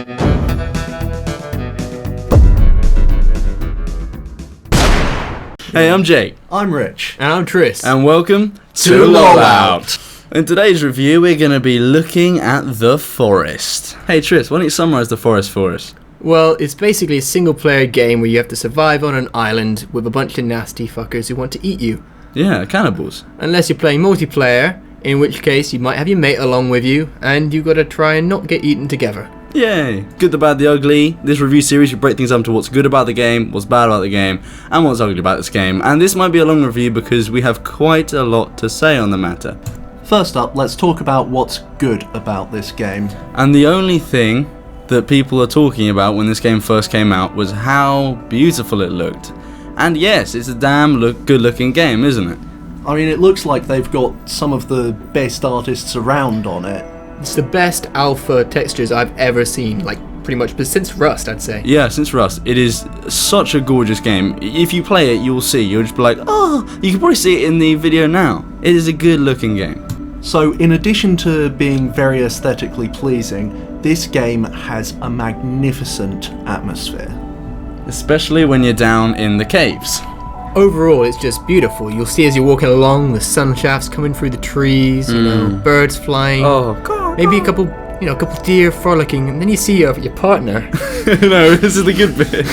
Hey, I'm Jake. I'm Rich. And I'm Tris. And welcome to LOLOUT. In today's review, we're going to be looking at The Forest. Hey, Tris, why don't you summarise The Forest for us? Well, it's basically a single-player game where you have to survive on an island with a bunch of nasty fuckers who want to eat you. Yeah, cannibals. Unless you're playing multiplayer, in which case you might have your mate along with you, and you've got to try and not get eaten together. Yay! Good, the bad, the ugly. This review series will break things up into what's good about the game, what's bad about the game, and what's ugly about this game. And this might be a long review because we have quite a lot to say on the matter. First up, let's talk about what's good about this game. And the only thing that people are talking about when this game first came out was how beautiful it looked. And yes, it's a damn good-looking game, isn't it? I mean, it looks like they've got some of the best artists around on it. It's the best alpha textures I've ever seen, like pretty much since Rust, I'd say. Yeah, since Rust. It is such a gorgeous game. If you play it, you'll just be like, oh, you can probably see it in the video now. It is a good looking game. So in addition to being very aesthetically pleasing, this game has a magnificent atmosphere. Especially when you're down in the caves. Overall, it's just beautiful. You'll see as you're walking along, the sun shafts coming through the trees, birds flying. Oh, God. Maybe a couple deer frolicking, and then you see your partner. No, this is the good bit.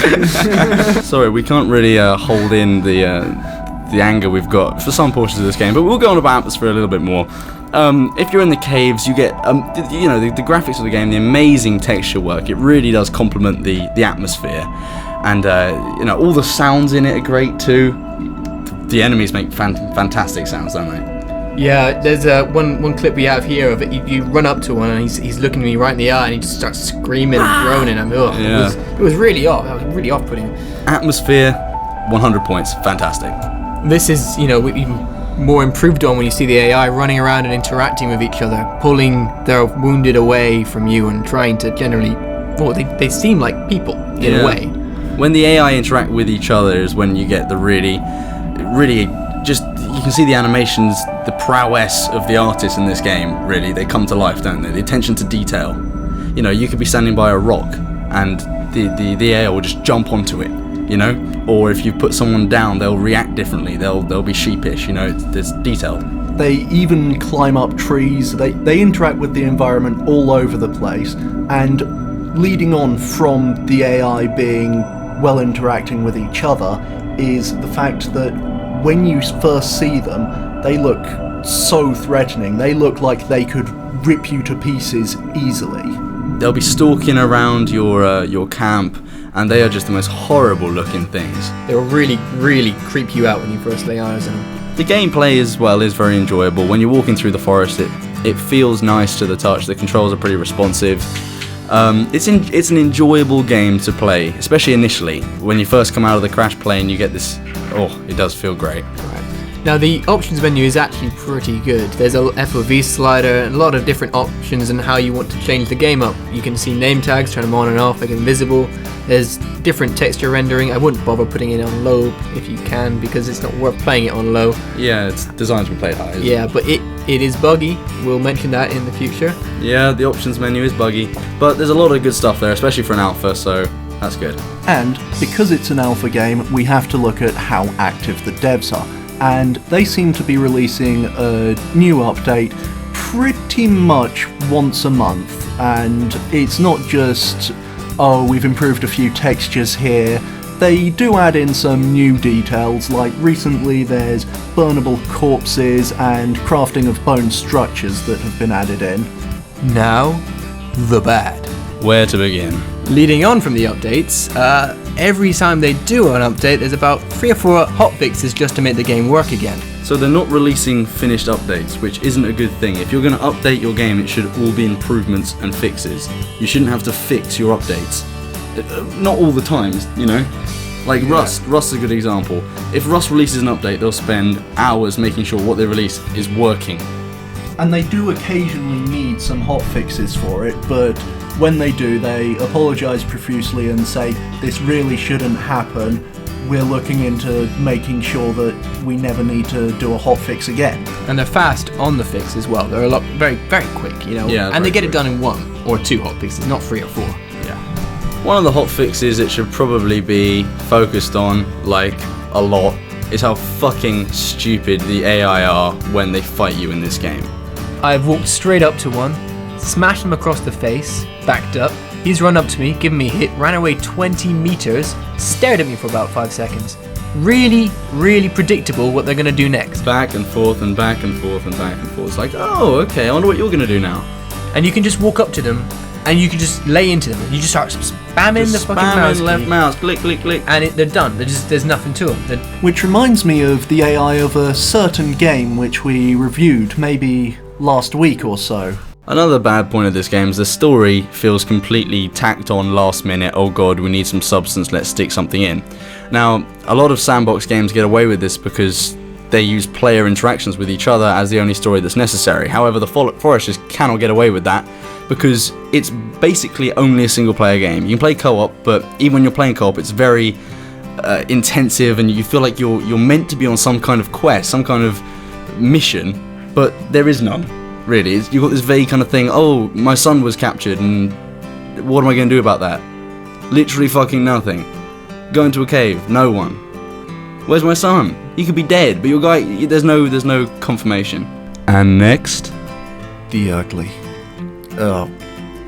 Sorry, we can't really hold in the anger we've got for some portions of this game, but we'll go on about atmosphere a little bit more. If you're in the caves, you get the graphics of the game, the amazing texture work. It really does complement the atmosphere, and all the sounds in it are great too. The enemies make fantastic sounds, don't they? Yeah, there's one clip we have here of it. You run up to one and he's looking me right in the eye and he just starts screaming and groaning. It was really off. That was really off-putting. Atmosphere, 100 points, fantastic. This is even more improved on when you see the AI running around and interacting with each other, pulling their wounded away from you and trying to generally, they seem like people in a way. When the AI interact with each other is when you get the really just, you can see the animations, the prowess of the artists in this game, really, they come to life, don't they? The attention to detail. You could be standing by a rock and the AI will just jump onto it, or if you put someone down, they'll react differently, they'll be sheepish, there's detail. They even climb up trees, they interact with the environment all over the place, and leading on from the AI being well interacting with each other is the fact that when you first see them, they look so threatening. They look like they could rip you to pieces easily. They'll be stalking around your camp, and they are just the most horrible looking things. They'll really, really creep you out when you first lay eyes on them. The gameplay as well is very enjoyable. When you're walking through the forest, it feels nice to the touch. The controls are pretty responsive. It's an enjoyable game to play, especially initially. When you first come out of the crash plane, you get this, it does feel great. Right. Now the options menu is actually pretty good. There's a FOV slider, and a lot of different options and how you want to change the game up. You can see name tags, turn them on and off, make them visible. There's different texture rendering. I wouldn't bother putting it on low if you can, because it's not worth playing it on low. Yeah, it's designed to be played high. Yeah, but it is buggy. We'll mention that in the future. Yeah, the options menu is buggy, but there's a lot of good stuff there, especially for an alpha, so that's good. And because it's an alpha game, we have to look at how active the devs are. And they seem to be releasing a new update pretty much once a month. And it's not just, we've improved a few textures here. They do add in some new details, like recently there's burnable corpses and crafting of bone structures that have been added in. Now, the bad. Where to begin? Leading on from the updates, every time they do an update, there's about 3 or 4 hotfixes just to make the game work again. So they're not releasing finished updates, which isn't a good thing. If you're going to update your game, it should all be improvements and fixes. You shouldn't have to fix your updates. Not all the time, Like Rust is a good example. If Rust releases an update, they'll spend hours making sure what they release is working. And they do occasionally need some hotfixes for it, but when they do, they apologise profusely and say, this really shouldn't happen. We're looking into making sure that we never need to do a hotfix again. And they're fast on the fix as well. They're very, very quick, Yeah, and they get it done in 1 or 2 hotfixes, not 3 or 4. One of the hot fixes it should probably be focused on, like, a lot, is how fucking stupid the AI are when they fight you in this game. I've walked straight up to one, smashed him across the face, backed up. He's run up to me, given me a hit, ran away 20 meters, stared at me for about 5 seconds. Really, really predictable what they're going to do next. Back and forth and back and forth and back and forth. It's like, oh, okay, I wonder what you're going to do now. And you can just walk up to them, and you can just lay into them. And you just start spamming the fucking mouse key, left mouse, click, click, click. and they're done. There's nothing to them. Which reminds me of the AI of a certain game which we reviewed maybe last week or so. Another bad point of this game is the story feels completely tacked on last minute. Oh god, we need some substance, let's stick something in. Now, a lot of sandbox games get away with this because they use player interactions with each other as the only story that's necessary. However, the Forest just cannot get away with that because it's basically only a single player game. You can play co-op, but even when you're playing co-op, it's very intensive and you feel like you're meant to be on some kind of quest, some kind of mission, but there is none. Really, you've got this vague kind of thing, oh, my son was captured, and what am I going to do about that? Literally fucking nothing. Go into a cave, no one. Where's my son? He could be dead, but your guy, there's no confirmation. And next? The ugly. Oh,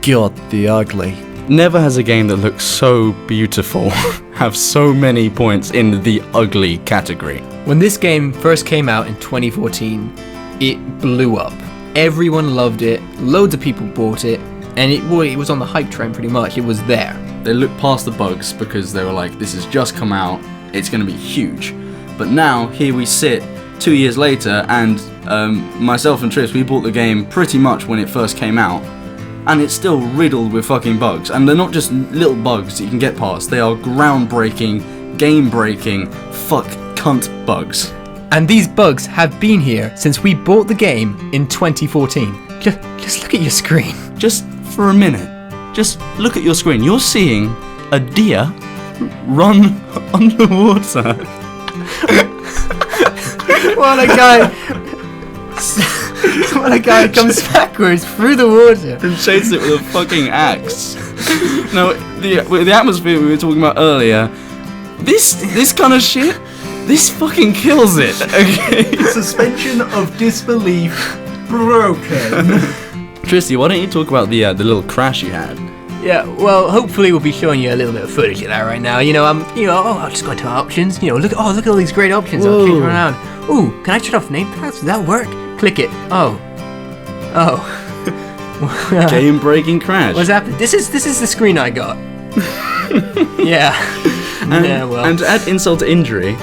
God, the ugly. Never has a game that looks so beautiful have so many points in the ugly category. When this game first came out in 2014, it blew up. Everyone loved it, loads of people bought it, and it was on the hype train pretty much, it was there. They looked past the bugs because they were like, this has just come out, it's going to be huge. But now, here we sit, 2 years later, and myself and Tris, we bought the game pretty much when it first came out, and it's still riddled with fucking bugs. And they're not just little bugs that you can get past, they are groundbreaking, game-breaking, fuck cunt bugs. And these bugs have been here since we bought the game in 2014. Just look at your screen. Just for a minute, just look at your screen. You're seeing a deer run underwater. While a guy comes backwards through the water and chases it with a fucking axe. Now, the atmosphere we were talking about earlier, this kind of shit, this fucking kills it, okay? Suspension of disbelief broken. Tristy, why don't you talk about the little crash you had? Yeah, well, hopefully we'll be showing you a little bit of footage of that right now. I'll just go into options. Look at all these great options. I'll change them around. Ooh, can I turn off name tags? Does that work? Click it. Oh. Game-breaking crash. What's happened? This is the screen I got. Yeah. And to add insult to injury,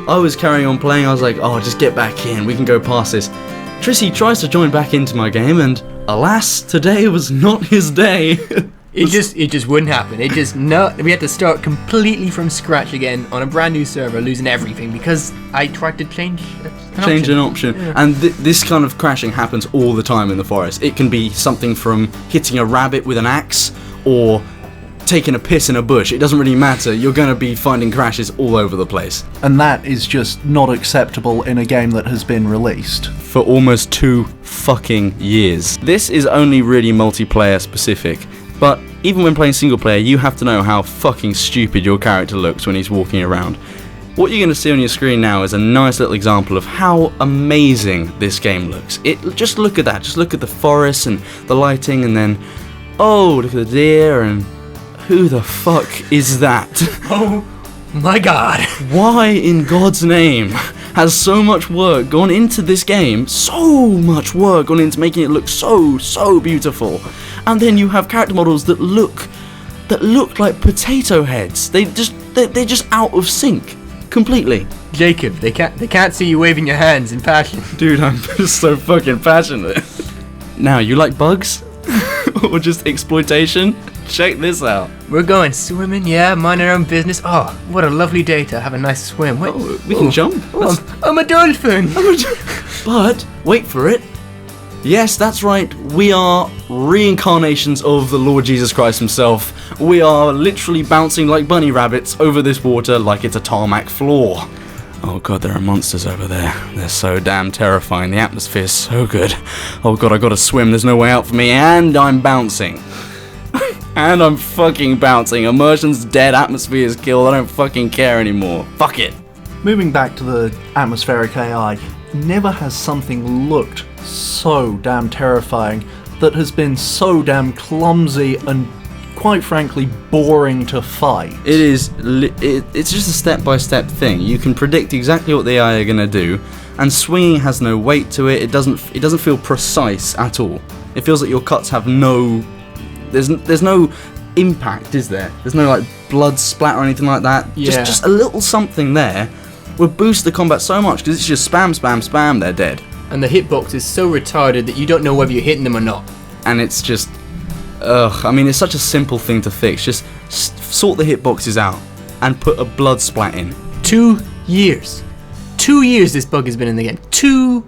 I was carrying on playing. I was like, oh, just get back in. We can go past this. Trissy tries to join back into my game, and alas, today was not his day. It just wouldn't happen. We had to start completely from scratch again on a brand new server, losing everything because I tried to change an option. Yeah. And this kind of crashing happens all the time in the forest. It can be something from hitting a rabbit with an axe or taking a piss in a bush. It doesn't really matter. You're going to be finding crashes all over the place. And that is just not acceptable in a game that has been released for almost 2 fucking years. This is only really multiplayer specific. But even when playing single player, you have to know how fucking stupid your character looks when he's walking around. What you're going to see on your screen now is a nice little example of how amazing this game looks. Just look at that. Just look at the forest and the lighting, and then, oh, look at the deer, and who the fuck is that? Oh my god. Why in God's name has so much work gone into this game? So much work gone into making it look so beautiful. And then you have character models that look like potato heads. They're just out of sync completely. Jacob, they can't see you waving your hands in passion. Dude, I'm just so fucking passionate. Now, you like bugs? Or just exploitation? Check this out. We're going swimming, yeah, mind our own business. Oh, what a lovely day to have a nice swim. Wait, we can jump. I'm a dolphin. But, wait for it. Yes, that's right. We are reincarnations of the Lord Jesus Christ himself. We are literally bouncing like bunny rabbits over this water like it's a tarmac floor. Oh god, there are monsters over there. They're so damn terrifying. The atmosphere is so good. Oh god, I gotta swim. There's no way out for me, and I'm bouncing. And I'm fucking bouncing. Immersion's dead, atmosphere's killed, I don't fucking care anymore. Fuck it. Moving back to the atmospheric AI, never has something looked so damn terrifying that has been so damn clumsy and, quite frankly, boring to fight. It's just a step-by-step thing. You can predict exactly what the AI are going to do, and swinging has no weight to it. It doesn't feel precise at all. It feels like your cuts have no... There's no impact, is there? There's no like blood splat or anything like that. Yeah. Just a little something there would boost the combat so much, because it's just spam, spam, spam, they're dead. And the hitbox is so retarded that you don't know whether you're hitting them or not. And it's just... I mean, it's such a simple thing to fix. Just sort the hitboxes out and put a blood splat in. 2 years. 2 years this bug has been in the game. 2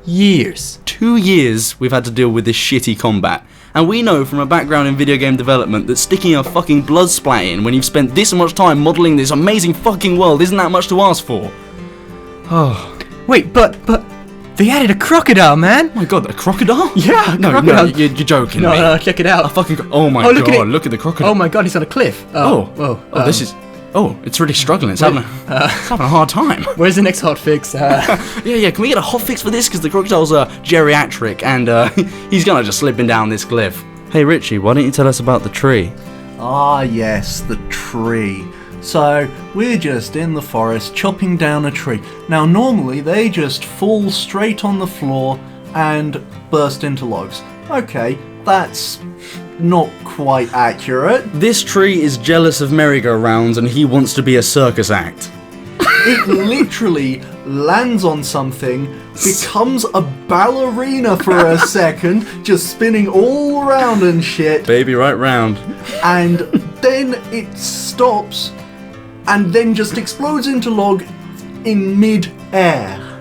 years. 2 years we've had to deal with this shitty combat. And we know from a background in video game development that sticking a fucking blood splat in when you've spent this much time modelling this amazing fucking world isn't that much to ask for. Oh. Wait, but they added a crocodile, man. Oh my god, a crocodile? Yeah, No, crocodile. you're joking me. No, check it out. Oh my look at god, it. look at the crocodile. Oh my god, he's on a cliff. This is... Oh, it's really struggling. It's having a hard time. Where's the next hotfix? Yeah, can we get a hotfix for this? Because the crocodile's geriatric and he's gonna just slipping down this cliff. Hey Richie, why don't you tell us about the tree? Ah yes, the tree. So, we're just in the forest chopping down a tree. Now normally they just fall straight on the floor and burst into logs. Okay, that's not quite accurate. This tree is jealous of merry-go-rounds and he wants to be a circus act. It literally lands on something, becomes a ballerina for a second, just spinning all around and shit, Baby right round. and then it stops, and then just explodes into log in mid-air.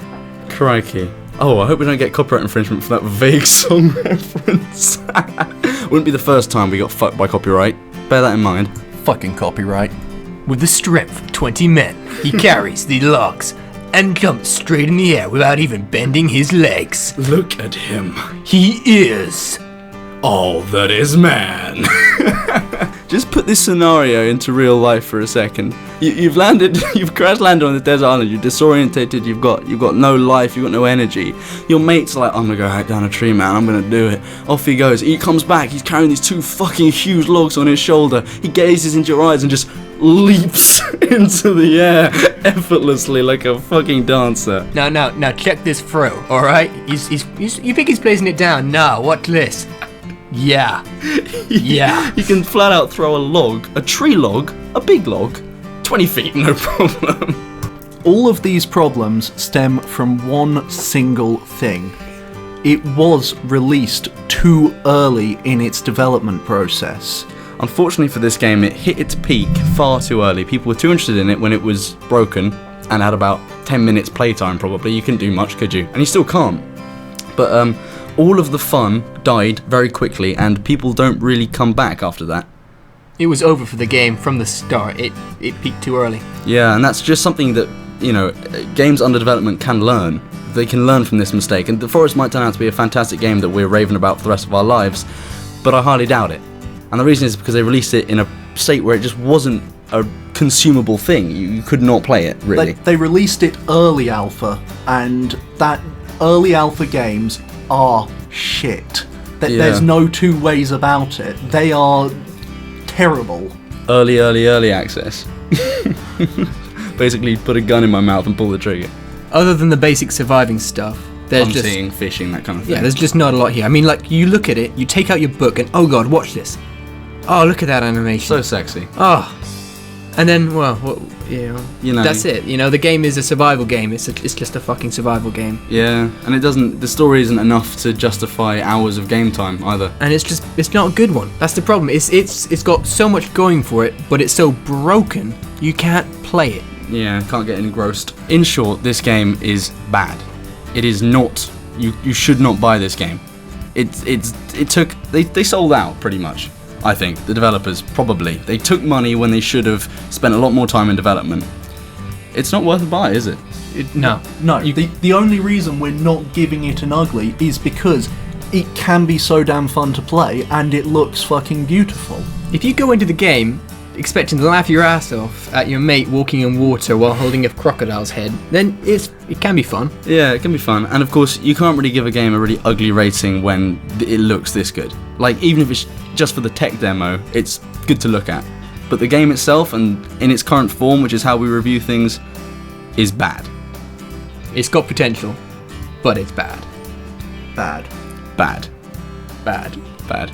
Crikey. Oh, I hope we don't get copyright infringement for that vague song reference. Wouldn't be the first time we got fucked by copyright. Bear that in mind. Fucking copyright. With the strength of 20 men, he carries the logs and jumps straight in the air without even bending his legs. Look at him. He is... All that is man. Just put this scenario into real life for a second. You've crash landed on the desert island, you're disorientated, you've got no life, you've got no energy. Your mate's like, I'm gonna go hack down a tree, man, I'm gonna do it. Off he goes. He comes back, he's carrying these 2 fucking huge logs on his shoulder. He gazes into your eyes and just leaps into the air effortlessly like a fucking dancer. Now check this through, alright? You think he's placing it down? No, watch this. Yeah. Yeah. You can flat out throw a tree log, a big log, 20 feet, no problem. All of these problems stem from one single thing. It was released too early in its development process. Unfortunately for this game, it hit its peak far too early. People were too interested in it when it was broken and had about 10 minutes playtime probably. You couldn't do much, could you? And you still can't. But all of the fun died very quickly and people don't really come back after that. It was over for the game from the start. It peaked too early. Yeah, and that's just something that, games under development can learn. They can learn from this mistake. And The Forest might turn out to be a fantastic game that we're raving about for the rest of our lives, but I highly doubt it. And the reason is because they released it in a state where it just wasn't a consumable thing. You could not play it, really. They released it early alpha, and that early alpha games are shit. There's no two ways about it. They are terrible. Early access. Basically put a gun in my mouth and pull the trigger. Other than the basic surviving stuff, there's Hunting, fishing, that kind of thing. Yeah, there's just not a lot here. I mean, like, you look at it, you take out your book, and oh god, watch this. Oh, look at that animation. So sexy. Oh. And then, well, that's it. The game is a survival game. It's just a fucking survival game. Yeah, and the story isn't enough to justify hours of game time either. And it's not a good one. That's the problem. It's got so much going for it, but it's so broken, you can't play it. Yeah, can't get engrossed. In short, this game is bad. It is not. You should not buy this game. They sold out pretty much. I think the developers probably they took money when they should have spent a lot more time in development. It's not worth a buy, is it? No. The only reason we're not giving it an ugly is because it can be so damn fun to play, and it looks fucking beautiful. If you go into the game expecting to laugh your ass off at your mate walking in water while holding a crocodile's head, then it can be fun. Yeah, it can be fun. And of course, you can't really give a game a really ugly rating when it looks this good. Like, even if it's just for the tech demo, it's good to look at. But the game itself, and in its current form, which is how we review things, is bad. It's got potential, but it's bad. Bad. Bad. Bad. Bad.